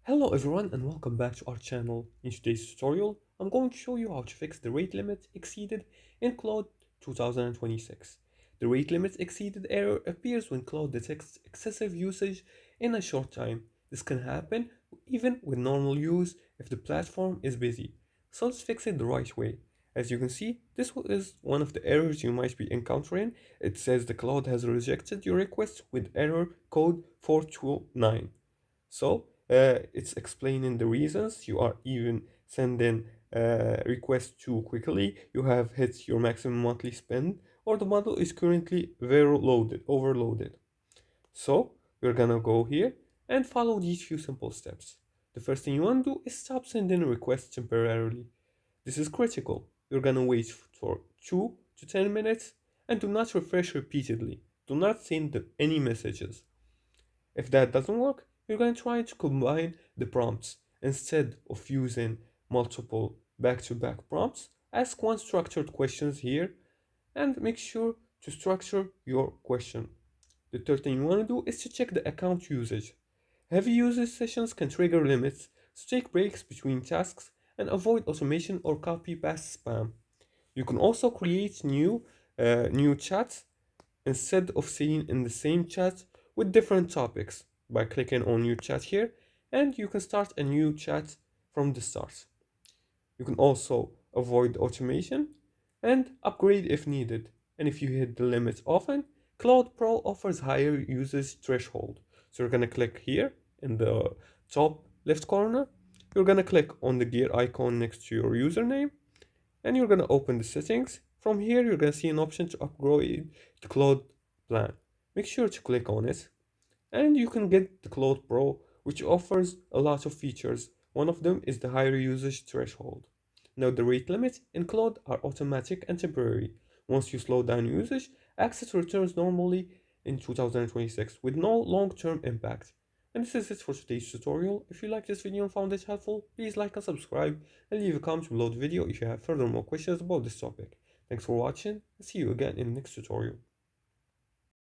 Hello everyone and welcome back to our channel. In today's tutorial, I'm going to show you how to fix the rate limit exceeded in Claude 2026. The rate limit exceeded error appears when Claude detects excessive usage in a short time. This can happen even with normal use if the platform is busy. So let's fix it the right way. As you can see, this is one of the errors you might be encountering. It says the Claude has rejected your request with error code 429. So it's explaining the reasons you are even sending requests too quickly, you have hit your maximum monthly spend, or the model is currently very overloaded. So you're gonna go here and follow these few simple steps. The first thing you want to do is stop sending requests temporarily. This is critical. You're gonna wait for 2 to 10 minutes and do not refresh repeatedly. Do not send any messages. If that doesn't work, you're going to try to combine the prompts. Instead of using multiple back-to-back prompts, ask one structured questions here and make sure to structure your question. The third thing you want to do is to check the account usage. Heavy usage sessions can trigger limits, so take breaks between tasks and avoid automation or copy-paste spam. You can also create new chats instead of staying in the same chat with different topics by clicking on new chat here, and you can start a new chat from the start. You can also avoid automation and upgrade if needed. And if you hit the limits often, Cloud Pro offers higher usage threshold. So you're gonna click here in the top left corner. You're gonna click on the gear icon next to your username and you're gonna open the settings. From here, you're gonna see an option to upgrade the Cloud plan. Make sure to click on it, and you can get the Cloud Pro, which offers a lot of features. One of them is the higher usage threshold. Now, the rate limits in Cloud are automatic and temporary. Once you slow down usage, access returns normally in 2026 with no long-term impact. And this is it for today's tutorial. If you like this video and found it helpful, please like and subscribe and leave a comment below the video if you have further more questions about this topic. Thanks for watching and see you again in the next tutorial.